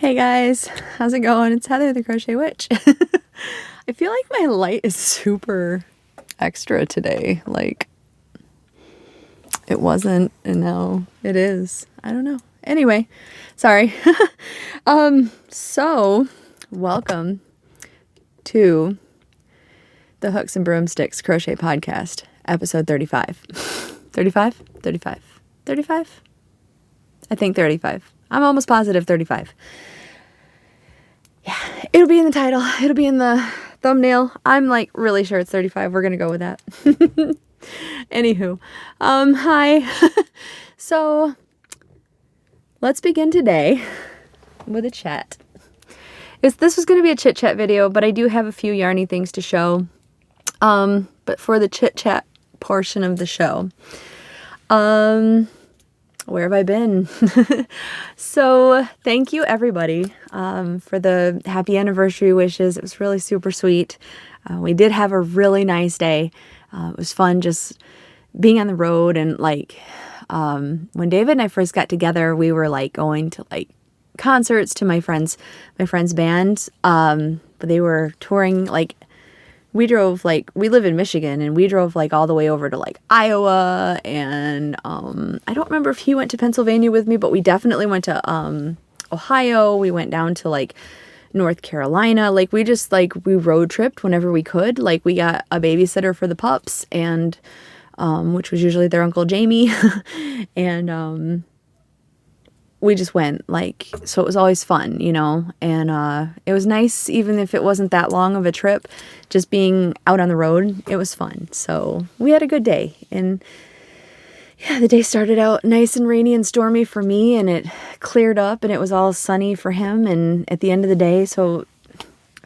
Hey guys, how's it going? It's Heather the Crochet Witch. I feel like my light is super extra today. Like, it wasn't, and now it is. I don't know. Anyway, sorry. So, welcome to the Hooks and Broomsticks Crochet Podcast, episode 35. 35? 35. 35? I think 35. I'm almost positive 35. Yeah, it'll be in the title. It'll be in the thumbnail. I'm like really sure it's 35. We're going to go with that. Anywho, hi. So let's begin today with a chat. This was going to be a chit chat video, but I do have a few yarny things to show. But for the chit chat portion of the show, where have I been? So thank you everybody for the happy anniversary wishes. It was really super sweet. We did have a really nice day. It was fun just being on the road, and like when David and I first got together, we were like going to like concerts to my friend's band, but they were touring like. We drove, like, we live in Michigan, and we drove, like, all the way over to, like, Iowa, and, I don't remember if he went to Pennsylvania with me, but we definitely went to, Ohio. We went down to, like, North Carolina. Like, we just, like, we road tripped whenever we could. Like, we got a babysitter for the pups, and, which was usually their Uncle Jamie, and, we just went, like, so it was always fun, you know, and it was nice, even if it wasn't that long of a trip, just being out on the road, it was fun. So we had a good day, and yeah, the day started out nice and rainy and stormy for me, and it cleared up, and it was all sunny for him, and at the end of the day, so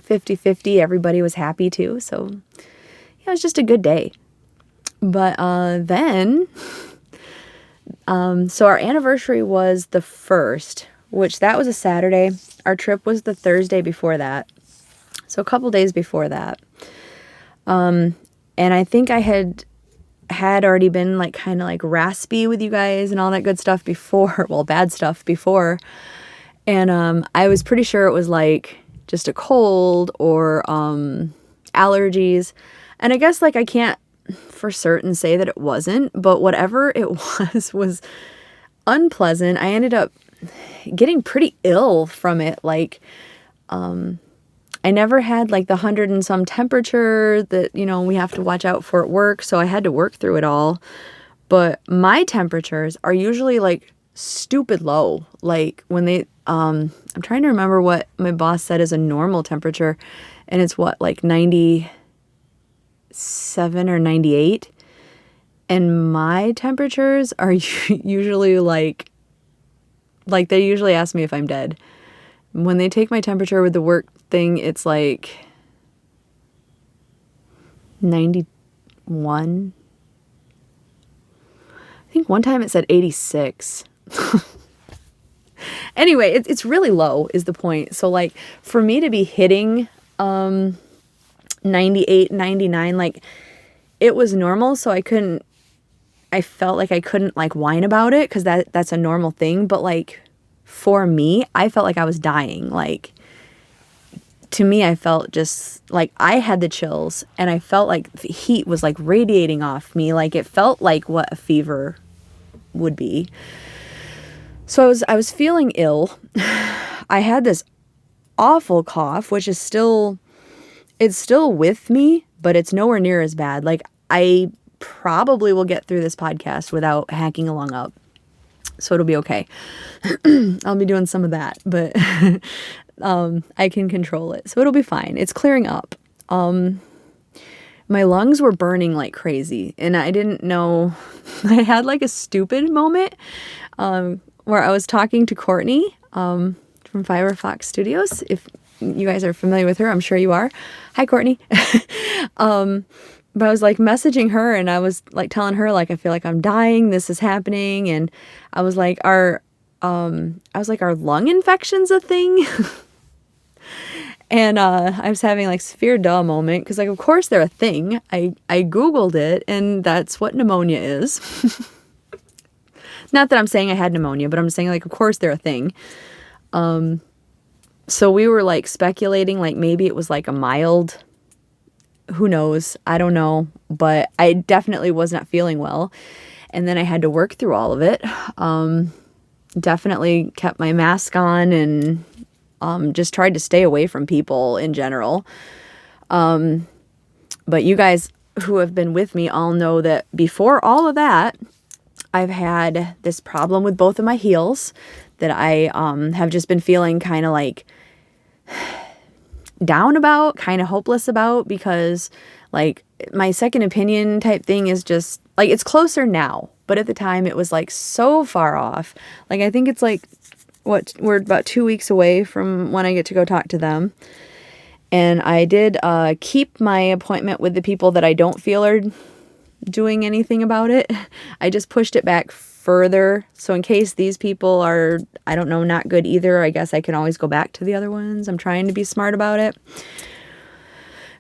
50-50, everybody was happy too, so yeah, it was just a good day. But then... so our anniversary was the 1st, which that was a Saturday. Our trip was the Thursday before that. So a couple days before that. And I think I had already been like kind of like raspy with you guys and all that good stuff before, well, bad stuff before. And, I was pretty sure it was like just a cold or, allergies. And I guess like I can't for certain say that it wasn't, but whatever it was unpleasant. I ended up getting pretty ill from it. Like, I never had like the 100 and some temperature that, you know, we have to watch out for at work. So I had to work through it all. But my temperatures are usually like stupid low. Like when they, I'm trying to remember what my boss said is a normal temperature, and it's what, like 97 or 98, and my temperatures are usually like they usually ask me if I'm dead. When they take my temperature with the work thing, it's like 91. I think one time it said 86. Anyway, it's really low is the point. So like for me to be hitting 98, 99, like it was normal, so I felt like I couldn't like whine about it because that's a normal thing, but like for me, I felt like I was dying. Like to me, I felt just like I had the chills, and I felt like the heat was like radiating off me. Like it felt like what a fever would be. So I was feeling ill. I had this awful cough, which is it's still with me, but it's nowhere near as bad. Like, I probably will get through this podcast without hacking a lung up. So it'll be okay. I'll be doing some of that, but I can control it. So it'll be fine. It's clearing up. My lungs were burning like crazy, and I didn't know. I had like a stupid moment where I was talking to Courtney from Firefox Studios. If you guys are familiar with her, I'm sure you are. Hi, Courtney. But I was like messaging her, and I was like telling her like I feel like I'm dying. This is happening, and I was like, are lung infections a thing? And I was having like severe duh moment because like of course they're a thing. I Googled it, and that's what pneumonia is. Not that I'm saying I had pneumonia, but I'm saying like of course they're a thing. So we were like speculating, like maybe it was like a mild, who knows? I don't know, but I definitely was not feeling well. And then I had to work through all of it. Definitely kept my mask on and just tried to stay away from people in general. But you guys who have been with me all know that before all of that, I've had this problem with both of my heels that I have just been feeling kind of like down about, kind of hopeless about, because like my second opinion type thing is just like, it's closer now, but at the time it was like so far off. Like I think it's like, what, we're about 2 weeks away from when I get to go talk to them. And I did keep my appointment with the people that I don't feel are doing anything about it. I just pushed it back further. So in case these people are, I don't know, not good either, I guess I can always go back to the other ones. I'm trying to be smart about it.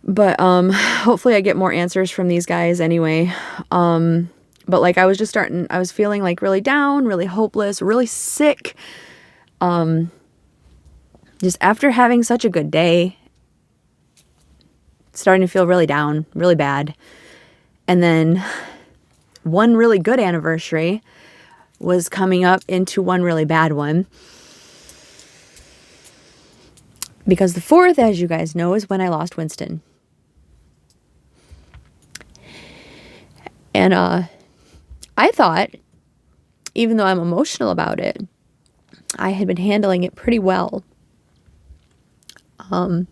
But hopefully I get more answers from these guys anyway. But like I was feeling like really down, really hopeless, really sick. Just after having such a good day, starting to feel really down, really bad. And then one really good anniversary was coming up into one really bad one. Because the 4th, as you guys know, is when I lost Winston. And I thought, even though I'm emotional about it, I had been handling it pretty well. I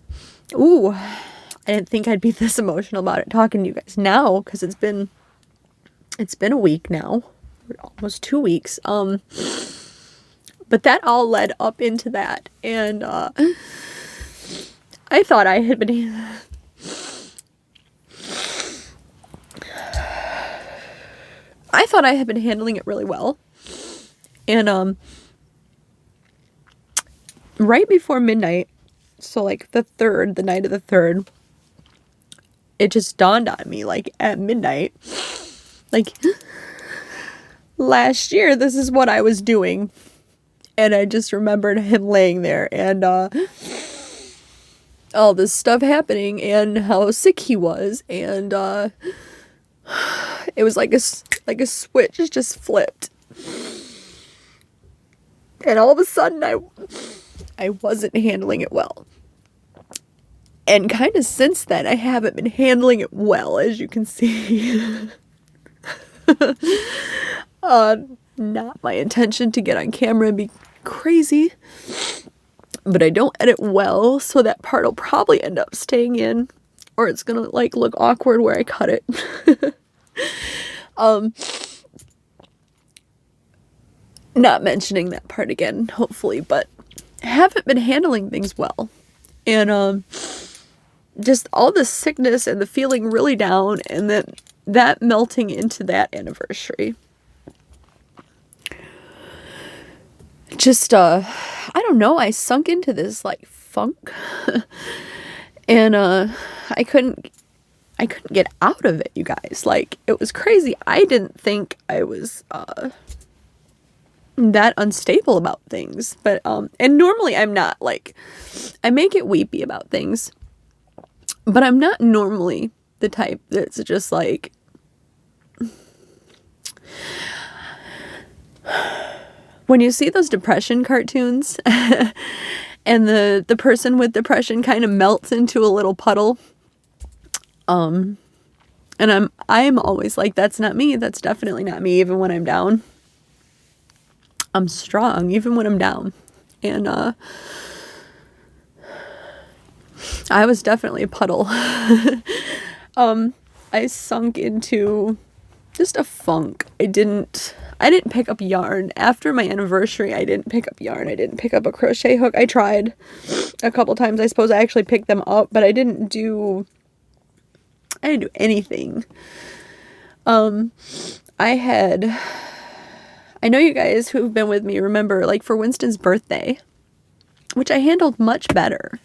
didn't think I'd be this emotional about it talking to you guys now, because it's been a week now, almost 2 weeks. But that all led up into that, and I thought I had been handling it really well, and right before midnight, so like the night of the 3rd. It just dawned on me, like, at midnight, like, last year, this is what I was doing. And I just remembered him laying there, and all this stuff happening, and how sick he was, and it was like a switch just flipped. And all of a sudden, I wasn't handling it well. And kind of since then, I haven't been handling it well, as you can see. Not my intention to get on camera and be crazy. But I don't edit well, so that part will probably end up staying in. Or it's gonna, like, look awkward where I cut it. Not mentioning that part again, hopefully. But I haven't been handling things well. And, just all the sickness and the feeling really down, and then that melting into that anniversary. Just, I don't know, I sunk into this, like, funk, and, I couldn't get out of it, you guys. Like, it was crazy. I didn't think I was, that unstable about things, but, and normally I'm not, like, I may get weepy about things, but I'm not normally the type that's just like, when you see those depression cartoons and the person with depression kind of melts into a little puddle, and I'm always like, that's not me. That's definitely not me. Even when I'm down, I'm strong even when I'm down. And I was definitely a puddle. I sunk into just a funk. I didn't pick up yarn. After my anniversary, I didn't pick up yarn. I didn't pick up a crochet hook. I tried a couple times. I suppose I actually picked them up, but I didn't do anything. I know you guys who've been with me remember, like, for Winston's birthday, which I handled much better.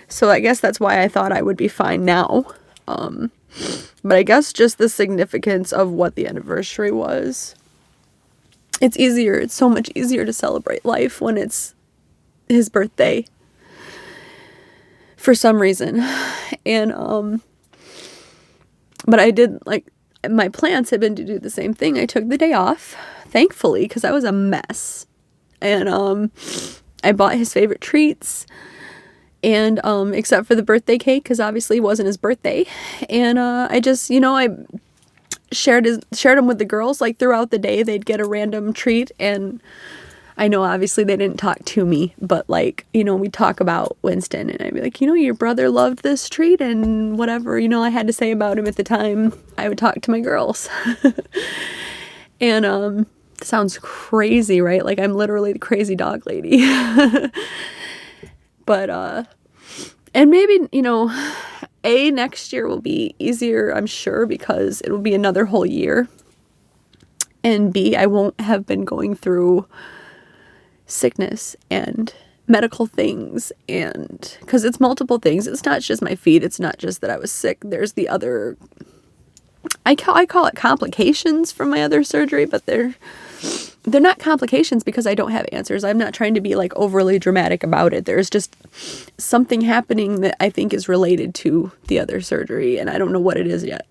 So I guess that's why I thought I would be fine now. But I guess just the significance of what the anniversary was. It's so much easier to celebrate life when it's his birthday for some reason. And, but I did, like, my plans had been to do the same thing. I took the day off, thankfully, because I was a mess. And, I bought his favorite treats, and, except for the birthday cake, because obviously it wasn't his birthday. And, I just, I shared them with the girls, like, throughout the day. They'd get a random treat, and I know obviously they didn't talk to me, but, like, we'd talk about Winston, and I'd be like, your brother loved this treat, and whatever, I had to say about him at the time, I would talk to my girls. And, sounds crazy, right? Like, I'm literally the crazy dog lady. But, and maybe, next year will be easier, I'm sure, because it will be another whole year. And B, I won't have been going through sickness and medical things, and because it's multiple things. It's not just my feet. It's not just that I was sick. There's the other, I call it complications from my other surgery, but they're not complications because I don't have answers. I'm not trying to be, like, overly dramatic about it. There's just something happening that I think is related to the other surgery, and I don't know what it is yet.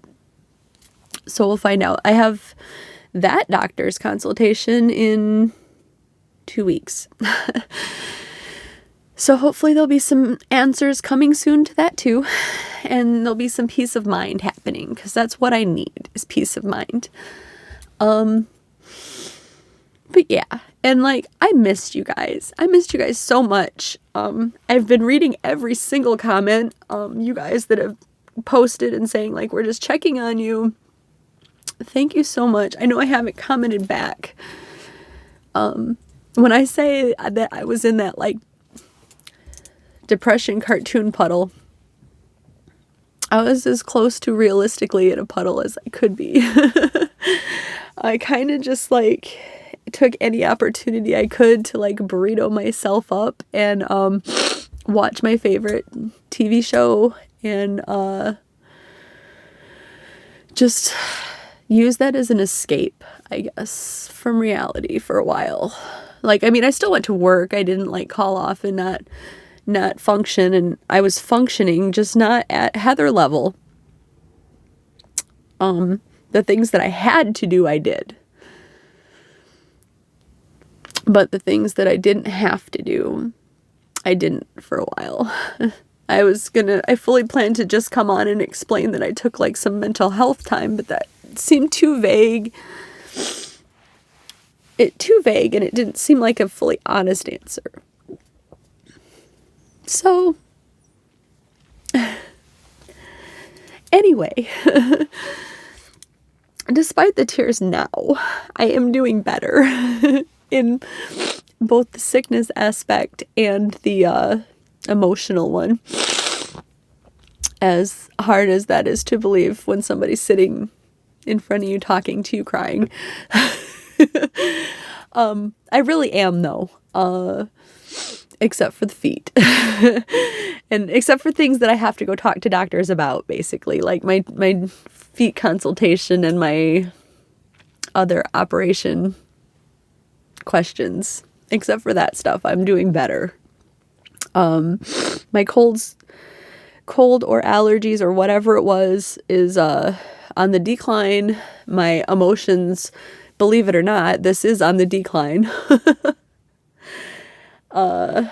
So we'll find out. I have that doctor's consultation in 2 weeks. So hopefully there'll be some answers coming soon to that too. And there'll be some peace of mind happening, because that's what I need, is peace of mind. But yeah, and, like, I missed you guys. I missed you guys so much. I've been reading every single comment, you guys that have posted and saying, like, we're just checking on you. Thank you so much. I know I haven't commented back. When I say that I was in that, like, depression cartoon puddle, I was as close to realistically in a puddle as I could be. I kind of just, like, took any opportunity I could to, like, burrito myself up and watch my favorite TV show and just use that as an escape, I guess, from reality for a while. Like, I mean, I still went to work. I didn't, like, call off and not function, and I was functioning, just not at Heather level. The things that I had to do, I did. But the things that I didn't have to do, I didn't for a while. I fully planned to just come on and explain that I took, like, some mental health time, but that seemed too vague. And it didn't seem like a fully honest answer. So, anyway, despite the tears now, I am doing better in both the sickness aspect and the emotional one. As hard as that is to believe when somebody's sitting in front of you talking to you crying. I really am, though. Except for the feet. And except for things that I have to go talk to doctors about, basically. Like my feet consultation and my other operation questions. Except for that stuff, I'm doing better. My cold or allergies or whatever it was is on the decline. My emotions, believe it or not, this is on the decline. I've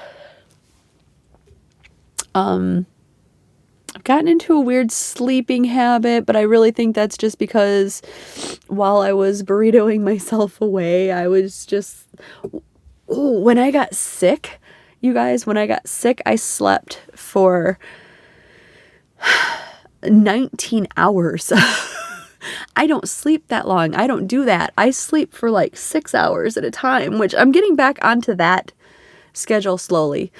gotten into a weird sleeping habit, but I really think that's just because while I was burritoing myself away, I was just, when I got sick, you guys, I slept for 19 hours. I don't sleep that long. I don't do that. I sleep for like 6 hours at a time, which I'm getting back onto that schedule slowly.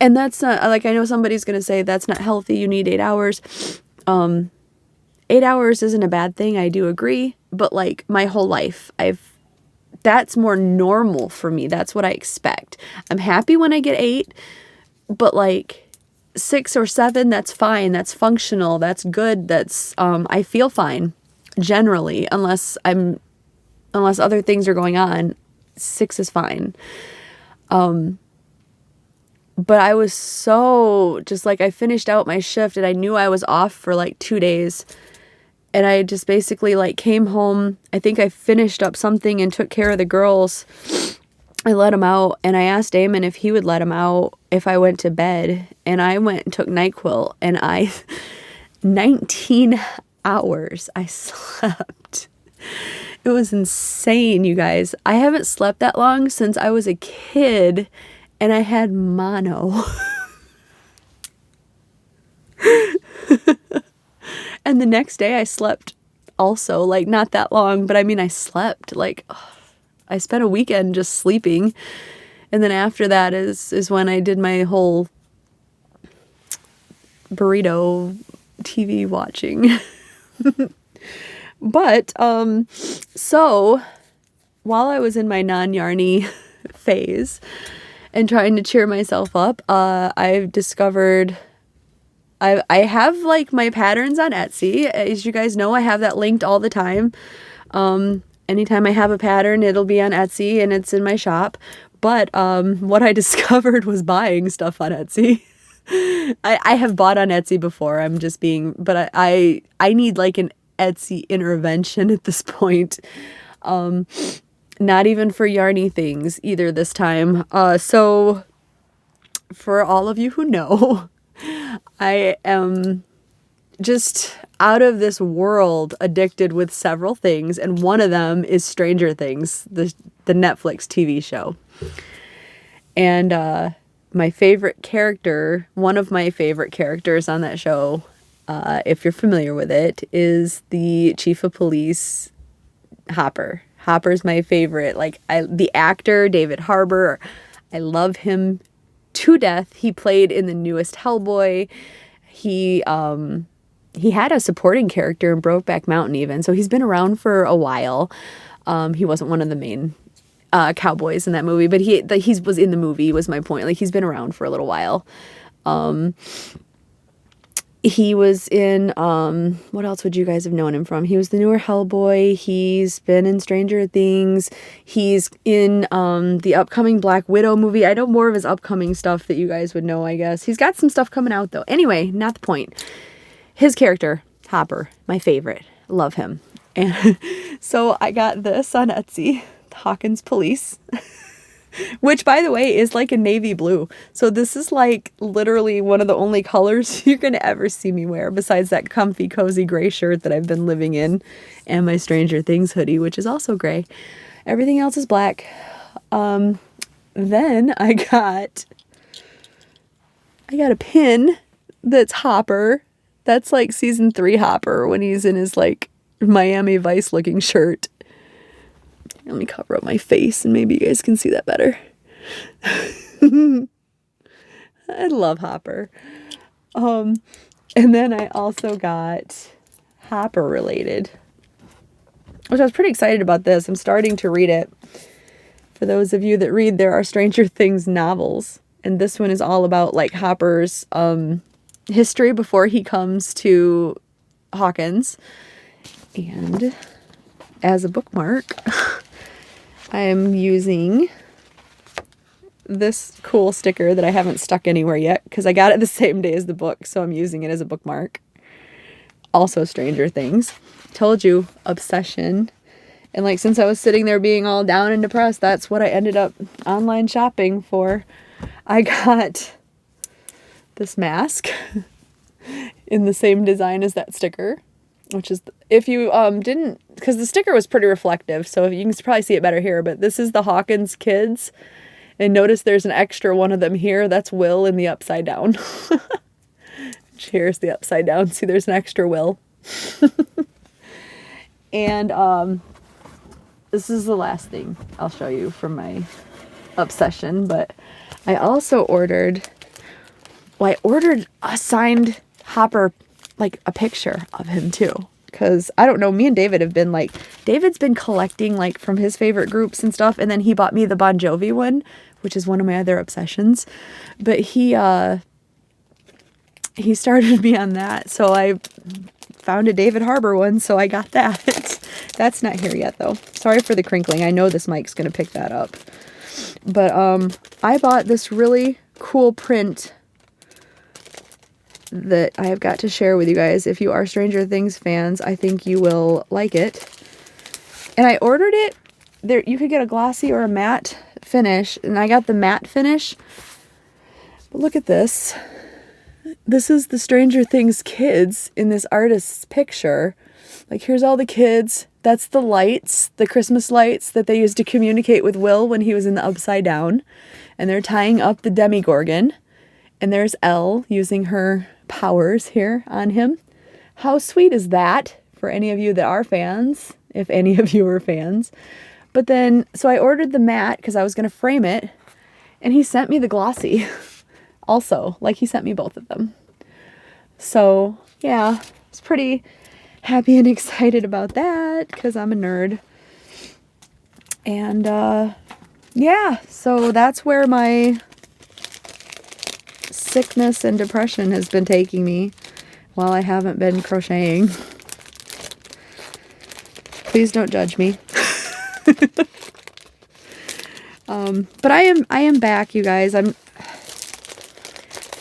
And that's not, like, I know somebody's going to say that's not healthy. You need 8 hours. 8 hours isn't a bad thing. I do agree. But, like, my whole life, that's more normal for me. That's what I expect. I'm happy when I get 8, but, like, 6 or 7, that's fine. That's functional. That's good. That's, I feel fine generally, unless other things are going on. 6 is fine. but I was so just like, I finished out my shift and I knew I was off for like 2 days. And I just basically like came home. I think I finished up something and took care of the girls. I let them out and I asked Damon if he would let them out if I went to bed. And I went and took NyQuil and 19 hours I slept. It was insane, you guys. I haven't slept that long since I was a kid and I had mono. And the next day I slept also, like not that long, but I mean, I slept like, I spent a weekend just sleeping. And then after that is when I did my whole burrito TV watching. But, so while I was in my non-yarny phase and trying to cheer myself up, I've discovered I have like my patterns on Etsy. As you guys know, I have that linked all the time. Anytime I have a pattern, it'll be on Etsy and it's in my shop. But what I discovered was buying stuff on Etsy. I have bought on Etsy before. I'm just being, but I need like an Etsy intervention at this point. Not even for yarny things either this time. So for all of you who know, I am just out of this world addicted with several things, and one of them is Stranger Things, the Netflix TV show. And my favorite character, one of my favorite characters on that show, if you're familiar with it, is the chief of police, Hopper. Hopper's my favorite. Like the actor, David Harbour, I love him to death. He played in the newest Hellboy. He had a supporting character in Brokeback Mountain even, so he's been around for a while. He wasn't one of the main cowboys in that movie, but he was in the movie, was my point. Like, he's been around for a little while. He was in, what else would you guys have known him from? He was the newer Hellboy. He's been in Stranger Things. He's in the upcoming Black Widow movie. I know more of his upcoming stuff that you guys would know, I guess. He's got some stuff coming out, though. Anyway, not the point. His character, Hopper, my favorite. Love him. And so I got this on Etsy, Hawkins Police. Which, by the way, is like a navy blue. So this is like literally one of the only colors you're going to ever see me wear, besides that comfy, cozy gray shirt that I've been living in, and my Stranger Things hoodie, which is also gray. Everything else is black. Then I got a pin that's Hopper. That's like season 3 Hopper when he's in his like Miami Vice looking shirt. Let me cover up my face and maybe you guys can see that better. I love Hopper. And then I also got Hopper related, which I was pretty excited about this. I'm starting to read it. For those of you that read, there are Stranger Things novels. And this one is all about like Hopper's history before he comes to Hawkins. And as a bookmark, I am using this cool sticker that I haven't stuck anywhere yet because I got it the same day as the book, so I'm using it as a bookmark. Also Stranger Things. Told you, obsession. And like, since I was sitting there being all down and depressed, that's what I ended up online shopping for. I got this mask in the same design as that sticker. Which is, if you didn't, because the sticker was pretty reflective, so you can probably see it better here, but this is the Hawkins kids, and notice there's an extra one of them here. That's Will in the upside down. Here's the upside down. See, there's an extra Will. And this is the last thing I'll show you from my obsession, but I also ordered a signed Hopper, like a picture of him too, because I don't know, me and David's been collecting like from his favorite groups and stuff, and then he bought me the Bon Jovi one, which is one of my other obsessions, but he started me on that, so I found a David Harbour one, so I got that. That's not here yet though. Sorry for the crinkling. I know this mic's gonna pick that up, but I bought this really cool print that I have got to share with you guys. If you are Stranger Things fans, I think you will like it. And I ordered it. There, you could get a glossy or a matte finish, and I got the matte finish. But look at this. This is the Stranger Things kids in this artist's picture. Like, here's all the kids. That's the lights, the Christmas lights that they used to communicate with Will when he was in the Upside Down. And they're tying up the Demogorgon. And there's Elle using her powers here on him. How sweet is that for any of you that are fans, if any of you are fans? But then, so I ordered the matte because I was going to frame it. And he sent me the glossy also. Like, he sent me both of them. So, yeah, I was pretty happy and excited about that because I'm a nerd. And, yeah, so that's where my sickness and depression has been taking me while I haven't been crocheting. Please don't judge me. But I am back, you guys. I'm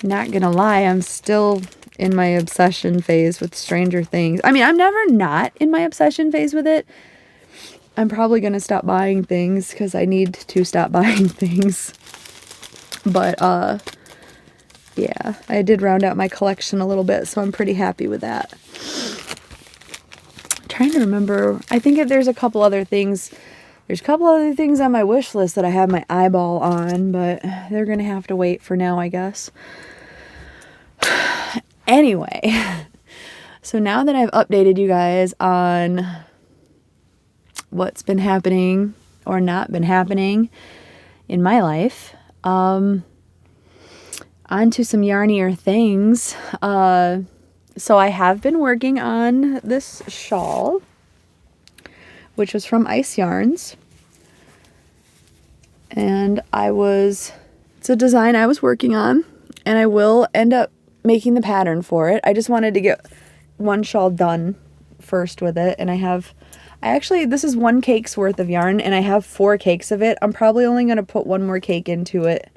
not gonna lie, I'm still in my obsession phase with Stranger Things. I mean, I'm never not in my obsession phase with it. I'm probably gonna stop buying things because I need to stop buying things. But yeah, I did round out my collection a little bit, so I'm pretty happy with that. I'm trying to remember. I think there's a couple other things. There's a couple other things on my wish list that I have my eyeball on, but they're going to have to wait for now, I guess. Anyway, so now that I've updated you guys on what's been happening or not been happening in my life, on to some yarnier things. So I have been working on this shawl, which was from Ice Yarns. And it's a design I was working on, and I will end up making the pattern for it. I just wanted to get one shawl done first with it, and this is 1 cake's worth of yarn, and I have 4 cakes of it. I'm probably only going to put 1 more cake into it,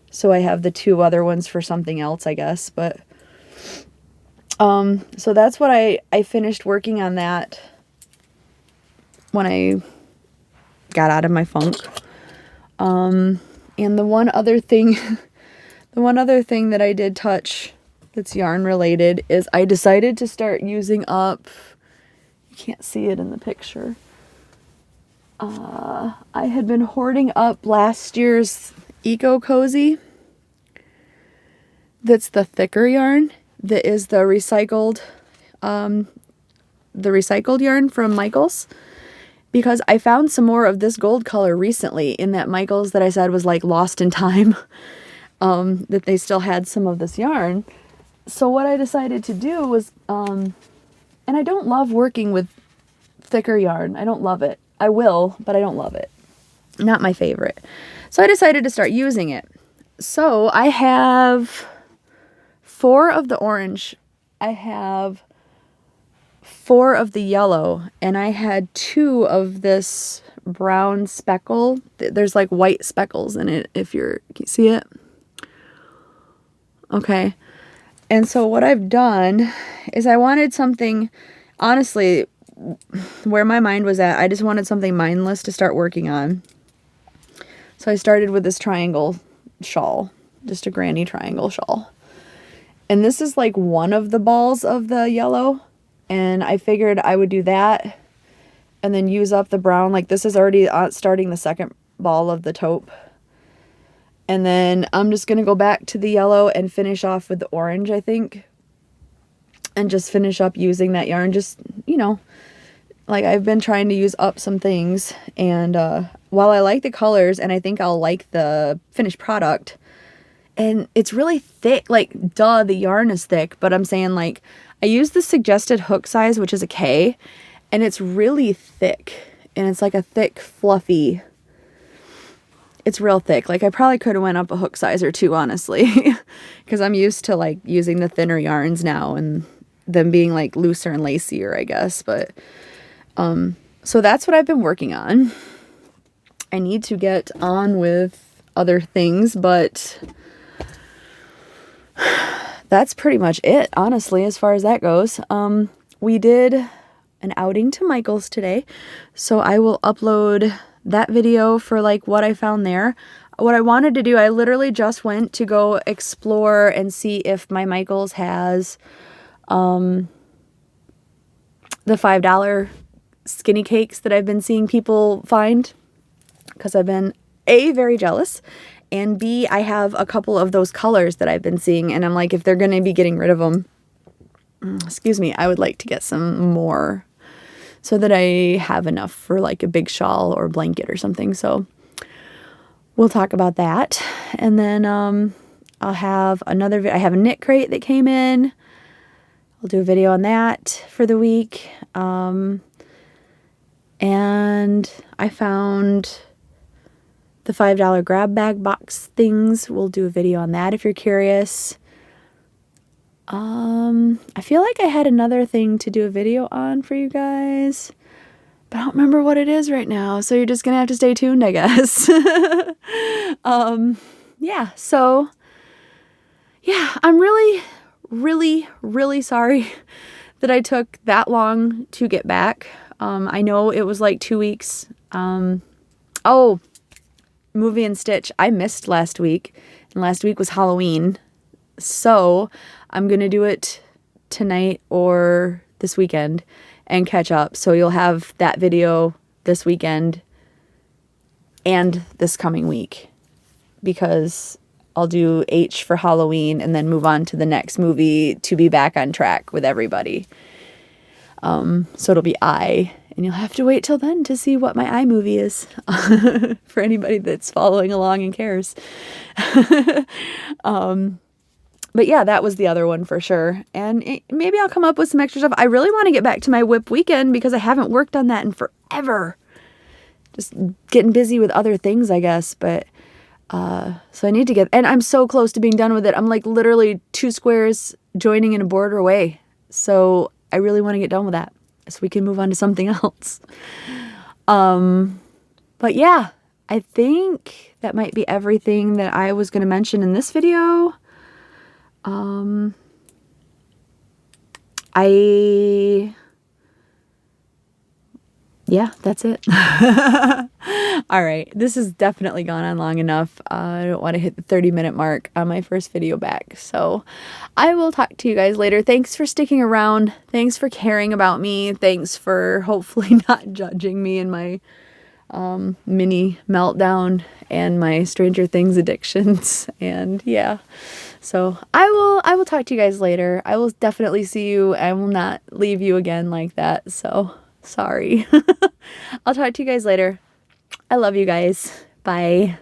so I have the 2 other ones for something else, I guess. But, so that's what I finished working on that when I got out of my funk. And the one other thing that I did touch that's yarn related is I decided to start using up, you can't see it in the picture. I had been hoarding up last year's Eco Cozy. That's the thicker yarn. That is the recycled yarn from Michaels. Because I found some more of this gold color recently in that Michaels that I said was like lost in time. That they still had some of this yarn. So what I decided to do was, and I don't love working with thicker yarn. I don't love it. I will, but I don't love it. Not my favorite. So I decided to start using it. So I have 4 of the orange. I have 4 of the yellow, and I had 2 of this brown speckle. There's like white speckles in it, can you see it? Okay. And so what I've done is I wanted something, honestly, where my mind was at, I just wanted something mindless to start working on. So I started with this triangle shawl, just a granny triangle shawl. And this is like one of the balls of the yellow. And I figured I would do that and then use up the brown. Like, this is already starting the second ball of the taupe. And then I'm just going to go back to the yellow and finish off with the orange, I think. And just finish up using that yarn. Just, like, I've been trying to use up some things. And while I like the colors and I think I'll like the finished product, and it's really thick, like, duh, the yarn is thick, but I'm saying, like, I used the suggested hook size, which is a K, and it's really thick, and it's like a thick, fluffy, it's real thick. Like, I probably could have went up a hook size or 2, honestly, because I'm used to, like, using the thinner yarns now, and them being, like, looser and lacier, I guess, but, so that's what I've been working on. I need to get on with other things, but that's pretty much it, honestly, as far as that goes. We did an outing to Michael's today, so I will upload that video for like what I found there. What I wanted to do, I literally just went to go explore and see if my Michael's has the $5 skinny cakes that I've been seeing people find, because I've been A, very jealous, and B, I have a couple of those colors that I've been seeing, and I'm like, if they're going to be getting rid of them, excuse me, I would like to get some more so that I have enough for like a big shawl or blanket or something. So we'll talk about that. And then I'll have another, I have a knit crate that came in. I'll do a video on that for the week. And I found the $5 grab bag box things. We'll do a video on that if you're curious. I feel like I had another thing to do a video on for you guys, but I don't remember what it is right now. So you're just gonna have to stay tuned, I guess. Yeah, so yeah, I'm really, really, really sorry that I took that long to get back. I know it was like 2 weeks. Oh, Movie and Stitch, I missed last week, and last week was Halloween. So I'm going to do it tonight or this weekend and catch up. So you'll have that video this weekend and this coming week, because I'll do H for Halloween and then move on to the next movie to be back on track with everybody. So it'll be I, and you'll have to wait till then to see what my I movie is for anybody that's following along and cares. But yeah, that was the other one for sure. And maybe I'll come up with some extra stuff. I really want to get back to my whip weekend because I haven't worked on that in forever. Just getting busy with other things, I guess. But so I need to get, and I'm so close to being done with it. I'm like literally 2 squares joining in a border away. So I really want to get done with that so we can move on to something else. But yeah, I think that might be everything that I was going to mention in this video. Yeah, that's it. All right. This has definitely gone on long enough. I don't want to hit the 30-minute mark on my first video back. So I will talk to you guys later. Thanks for sticking around. Thanks for caring about me. Thanks for hopefully not judging me and my mini meltdown and my Stranger Things addictions. And yeah, so I will talk to you guys later. I will definitely see you. I will not leave you again like that. So sorry. I'll talk to you guys later. I love you guys. Bye.